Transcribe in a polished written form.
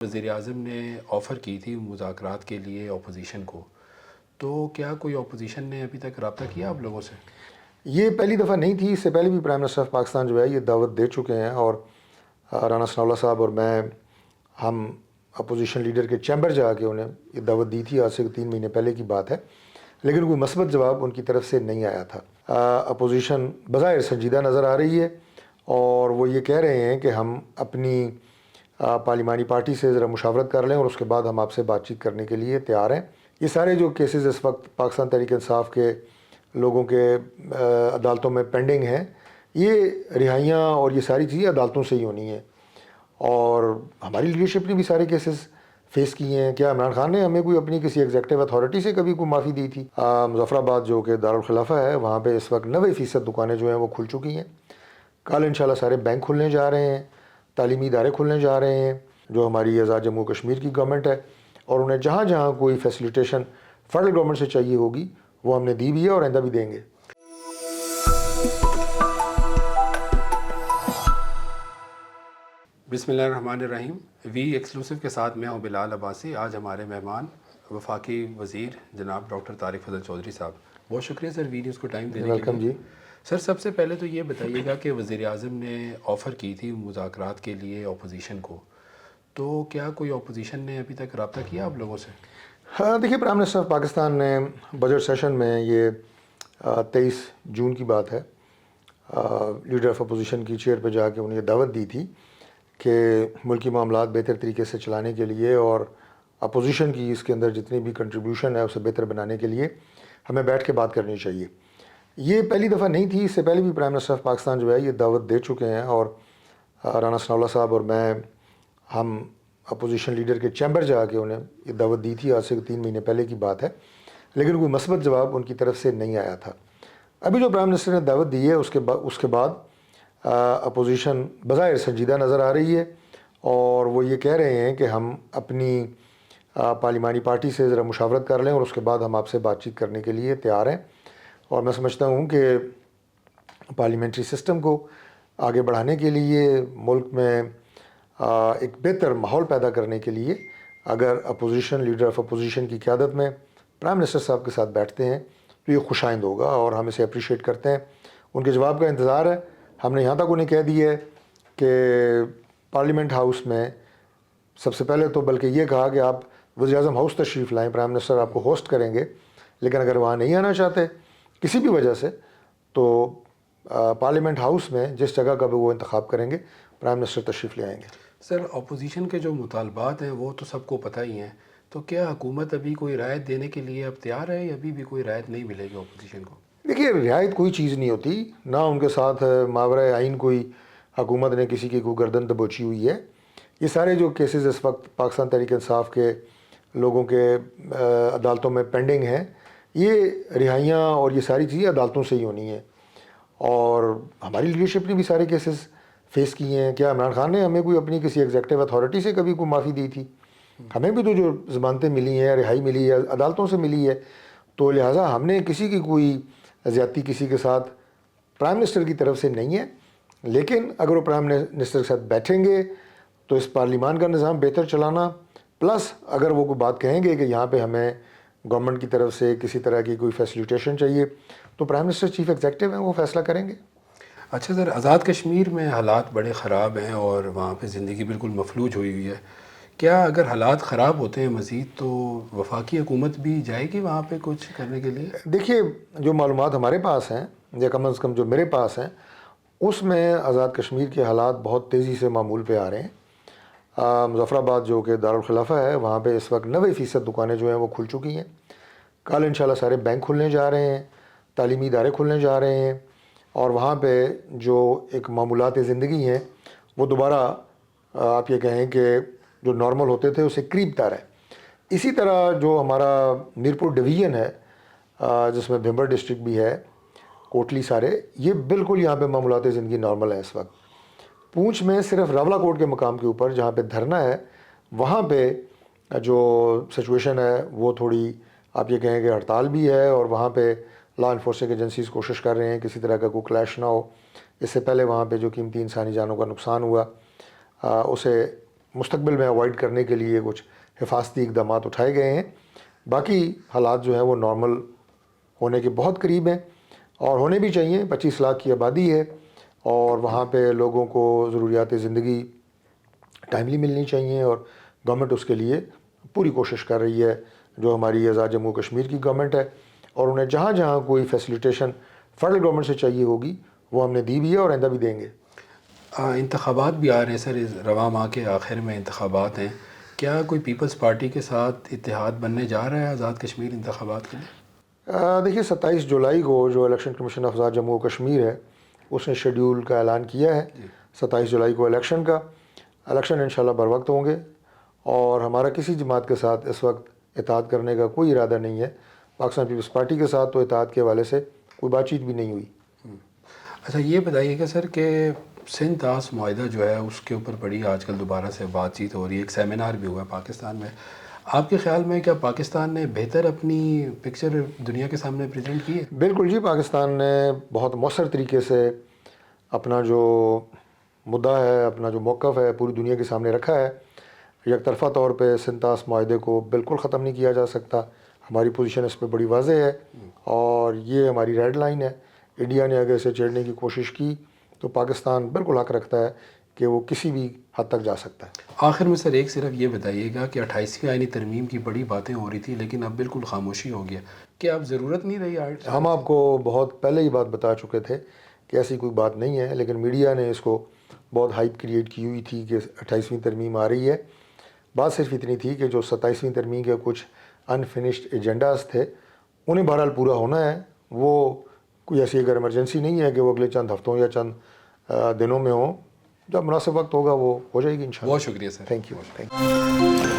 वज़ीर-ए-आज़म ने ऑफ़र की थी मुज़ाकरात के लिए अपोजिशन को, तो क्या कोई अपोजिशन ने अभी तक रब्ता किया आप लोगों से? ये पहली दफ़ा नहीं थी। इससे पहले भी प्राइम मिनिस्टर ऑफ पाकिस्तान जो है ये दावत दे चुके हैं और राना सनाउल्लाह साहब और मैं हम अपोजिशन लीडर के चैम्बर जाके उन्हें ये दावत दी थी। आज से 3 महीने पहले की बात है, लेकिन कोई मस्बत जवाब उनकी तरफ से नहीं आया था। अपोजिशन बज़ाहिर संजीदा नज़र आ रही है और वो ये कह रहे हैं कि हम अपनी पार्लिमानी पार्टी से ज़रा मुशावरत कर लें और उसके बाद हम आपसे बातचीत करने के लिए तैयार हैं। ये सारे जो केसेस इस वक्त पाकिस्तान तहरीक इंसाफ के लोगों के अदालतों में पेंडिंग हैं, ये रिहाइयाँ और ये सारी चीज़ें अदालतों से ही होनी है। और हमारी लीडरशिप ने भी सारे केसेस फेस किए हैं। क्या इमरान खान ने हमें कोई अपनी किसी एग्जेक्टिव अथॉरिटी से कभी कोई माफ़ी दी थी? मुज़फ़्फ़राबाद जो कि दारुल खिलाफा है, वहाँ पे इस वक्त 90% दुकानें जो हैं वो खुल चुकी हैं। कल इंशाल्लाह सारे बैंक खुलने जा रहे हैं, तालीमी इदारे खुलने जा रहे हैं। जो हमारी आज़ाद जम्मू कश्मीर की गवर्नमेंट है और उन्हें जहाँ जहाँ कोई फैसिलिटेशन फेडरल गवर्नमेंट से चाहिए होगी वो हमने दी भी है और आइंदा भी देंगे। बिस्मिल्लाहिर्रहमानिर्रहीम। वी एक्सक्लूसिव के साथ मैं हूं बिलाल अब्बासी। आज हमारे मेहमान वफाकी वज़ीर जनाब डॉक्टर तारिक फजल चौधरी साहब। बहुत शुक्रिया सर वी न्यूज़ को टाइम देने के वेलकम लिए। जी। सर सबसे पहले तो ये बताइएगा कि वज़ीर-ए-आज़म ने ऑफ़र की थी मुज़ाकरात के लिए अपोजिशन को, तो क्या कोई अपोजिशन ने अभी तक रब्ता किया आप लोगों से? हाँ, देखिए प्राइम मिनिस्टर ऑफ पाकिस्तान ने बजट सेशन में ये 23 जून की बात है, लीडर ऑफ अपोजिशन की चेयर पे जाके उन्हें दावत दी थी कि मुल्की मामलात बेहतर तरीके से चलाने के लिए और अपोजिशन की इसके अंदर जितनी भी कंट्रीब्यूशन है उसे बेहतर बनाने के लिए हमें बैठ के बात करनी चाहिए। ये पहली दफ़ा नहीं थी। इससे पहले भी प्राइम मिनिस्टर ऑफ पाकिस्तान जो है ये दावत दे चुके हैं और राना सनाउल्लाह साहब और मैं हम अपोजिशन लीडर के चैम्बर जाके उन्हें ये दावत दी थी। आज से 3 महीने पहले की बात है, लेकिन कोई मस्बत जवाब उनकी तरफ से नहीं आया था। अभी जो प्राइम मिनिस्टर ने दावत दी है उसके बाद अपोजिशन बज़ाहिर संजीदा नज़र आ रही है और वो ये कह रहे हैं कि हम अपनी पार्लिमानी पार्टी से ज़रा मुशावरत कर लें और उसके बाद हम आपसे बातचीत करने के लिए तैयार हैं। और मैं समझता हूँ कि पार्लियामेंट्री सिस्टम को आगे बढ़ाने के लिए मुल्क में एक बेहतर माहौल पैदा करने के लिए अगर अपोजिशन लीडर ऑफ अपोजिशन की क़यादत में प्राइम मिनिस्टर साहब के साथ बैठते हैं तो ये खुशाइंद होगा और हम इसे अप्रिशिएट करते हैं। उनके जवाब का इंतज़ार है। हमने यहाँ तक उन्हें कह दिया है कि पार्लियामेंट हाउस में सबसे पहले तो बल्कि ये कहा कि आप वज़ीर-ए-आज़म हाउस तशरीफ़ लाएँ, प्राइम मिनिस्टर आपको होस्ट करेंगे, लेकिन अगर वहाँ नहीं आना चाहते किसी भी वजह से तो पार्लियामेंट हाउस में जिस जगह का भी वो इंतखाब करेंगे प्राइम मिनिस्टर तशरीफ़ ले आएंगे। सर अपोजिशन के जो मुतालबात हैं वो तो सबको पता ही हैं, तो क्या हुकूमत अभी कोई रायत देने के लिए अब तैयार है या अभी भी कोई रायत नहीं मिलेगी अपोजिशन को? देखिए, रियायत कोई चीज़ नहीं होती, ना उनके साथ मावरा आइन कोई हुकूमत ने किसी की कोई गर्दन दबोची हुई है। ये सारे जो केसेस इस वक्त पाकिस्तान तहरीक इंसाफ के लोगों के अदालतों में पेंडिंग हैं, ये रिहाइयाँ और ये सारी चीज़ें अदालतों से ही होनी है। और हमारी लीडरशिप ने भी सारे केसेस फेस किए हैं। क्या इमरान खान ने हमें कोई अपनी किसी एग्जेक्टिव अथॉरिटी से कभी कोई माफ़ी दी थी? हमें भी तो जो ज़मानतें मिली हैं, रिहाई मिली है, अदालतों से मिली है। तो लिहाजा हमने किसी की कोई ज़्यादती किसी के साथ प्राइम मिनिस्टर की तरफ से नहीं है, लेकिन अगर वो प्राइम मिनिस्टर के साथ बैठेंगे तो इस पार्लियामान का निज़ाम बेहतर चलाना, प्लस अगर वो कोई बात कहेंगे कि यहाँ पे हमें गवर्नमेंट की तरफ से किसी तरह की कोई फैसिलिटेशन चाहिए, तो प्राइम मिनिस्टर चीफ एग्जेक्टिव हैं, वो फैसला करेंगे। अच्छा सर, आज़ाद कश्मीर में हालात बड़े ख़राब हैं और वहाँ पे ज़िंदगी बिल्कुल मफलूज हुई हुई है। क्या अगर हालात ख़राब होते हैं मज़ीद तो वफाकी हुकूमत भी जाएगी वहाँ पे कुछ करने के लिए? देखिए, जो मालूमात हमारे पास हैं या कम से कम जो मेरे पास हैं, उसमें आज़ाद कश्मीर के हालात बहुत तेज़ी से मामूल पे आ रहे हैं। मुज़फ़्फ़राबाद जो कि दारुल खिलाफा है, वहाँ पे इस वक्त 90% दुकानें जो हैं वो खुल चुकी हैं। कल इंशाल्लाह सारे बैंक खुलने जा रहे हैं, तालीमी इदारे खुलने जा रहे हैं और वहाँ पे जो एक मामूलात ज़िंदगी हैं वो दोबारा आप ये कहें कि जो नॉर्मल होते थे उससे करीब तर है। इसी तरह जो हमारा मीरपुर डिवीज़न है, जिसमें भिंबर डिस्ट्रिक्ट भी है, कोटली सारे, ये बिल्कुल यहाँ पे मामूलात ज़िंदगी नॉर्मल है इस वक्त। पूंछ में सिर्फ रावला कोट के मकाम के ऊपर जहाँ पे धरना है, वहाँ पे जो सिचुएशन है वो थोड़ी आप ये कहें कि हड़ताल भी है और वहाँ पे लॉ इन्फोर्सिंग एजेंसीज कोशिश कर रहे हैं किसी तरह का कोई क्लैश ना हो। इससे पहले वहाँ पे जो कीमती इंसानी जानों का नुकसान हुआ उसे مستقبل میں اوائڈ کرنے کے لیے کچھ حفاظتی اقدامات اٹھائے گئے ہیں. باقی حالات جو ہیں وہ نارمل ہونے کے بہت قریب ہیں اور ہونے بھی چاہیے. 25 لاکھ کی آبادی ہے اور وہاں پہ لوگوں کو ضروریات زندگی ٹائملی ملنی چاہیے اور گورنمنٹ اس کے لیے پوری کوشش کر رہی ہے. جو ہماری آزاد جموں کشمیر کی گورنمنٹ ہے اور انہیں جہاں جہاں کوئی فیسیلیٹیشن فیڈرل گورنمنٹ سے چاہیے ہوگی وہ ہم نے دی بھی ہے اور آئندہ بھی دیں گے. انتخابات بھی آ رہے ہیں سر، رواں ماہ کے آخر میں انتخابات ہیں. کیا کوئی پیپلز پارٹی کے ساتھ اتحاد بننے جا رہا ہے آزاد کشمیر انتخابات کے لیے؟ دیکھیے 27 جولائی کو جو الیکشن کمیشن آف آزاد جموں و کشمیر ہے اس نے شیڈیول کا اعلان کیا ہے. 27 جولائی کو الیکشن انشاءاللہ بر وقت ہوں گے اور ہمارا کسی جماعت کے ساتھ اس وقت اتحاد کرنے کا کوئی ارادہ نہیں ہے. پاکستان پیپلز پارٹی کے ساتھ تو اتحاد کے حوالے سے کوئی بات چیت بھی نہیں ہوئی. اچھا یہ بتائیے کہ سر کہ سندھ طاس معاہدہ جو ہے اس کے اوپر بڑی آج کل دوبارہ سے بات چیت ہو رہی ہے، ایک سیمینار بھی ہوا ہے پاکستان میں. آپ کے خیال میں کیا پاکستان نے بہتر اپنی پکچر دنیا کے سامنے پریزنٹ کی ہے؟ بالکل جی، پاکستان نے بہت مؤثر طریقے سے اپنا جو مدعا ہے، اپنا جو موقف ہے پوری دنیا کے سامنے رکھا ہے. یک طرفہ طور پہ سندھ طاس معاہدے کو بالکل ختم نہیں کیا جا سکتا. ہماری پوزیشن اس پہ بڑی واضح ہے اور یہ ہماری ریڈ لائن ہے. انڈیا نے اگر اسے چھیڑنے کی کوشش کی تو پاکستان بالکل حق رکھتا ہے کہ وہ کسی بھی حد تک جا سکتا ہے. آخر میں سر ایک صرف یہ بتائیے گا کہ 28ویں آئینی ترمیم کی بڑی باتیں ہو رہی تھی لیکن اب بالکل خاموشی ہو گیا، کہ اب ضرورت نہیں رہی آرٹ؟ ہم آپ کو بہت پہلے ہی بات بتا چکے تھے کہ ایسی کوئی بات نہیں ہے، لیکن میڈیا نے اس کو بہت ہائپ کریٹ کی ہوئی تھی کہ 28ویں ترمیم آ رہی ہے. بات صرف اتنی تھی کہ جو 27ویں ترمیم کے کچھ انفنشڈ ایجنڈاز تھے انہیں بہرحال پورا ہونا ہے. وہ کوئی ایسی اگر ایمرجنسی نہیں ہے کہ وہ اگلے چند ہفتوں یا چند دنوں میں ہوں. جب مناسب وقت ہوگا وہ ہو جائے گی انشاءاللہ. بہت شکریہ سر. Thank you.